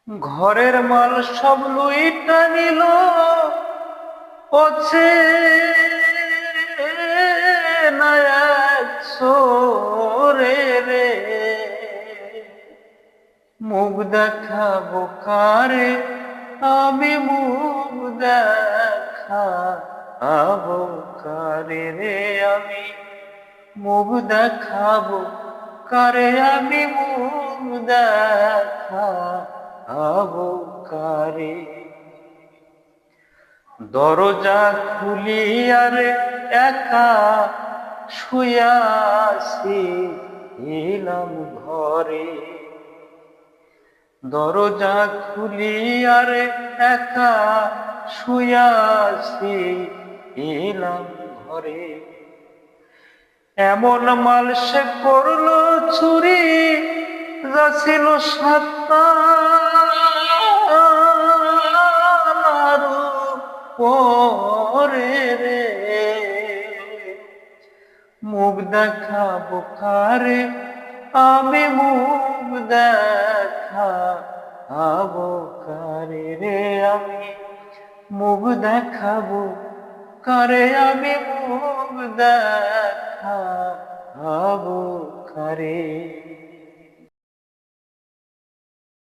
ঘরের মাল সব লুইটা নিল পছে রে রে মুখ দেখাবো কারে আমি মুখ দেখাবো কারে রে আমি মুখ দেখাবো কারে আমি মুখ দেখাবো কারে দরজা খুলিয়ারে একা শুয়াছি এলাম ঘরে দরজা খুলিয়ারে একা শুয়াছি এলাম ঘরে এমন মাল সে করলো চুরি যা ছিল সাত্তা পরে রে মুখ দেখাবো কারে আমি মুখ দেখাবো কারে রে আমি মুখ দেখাবো কারে আমি মুখ দেখাবো কারে।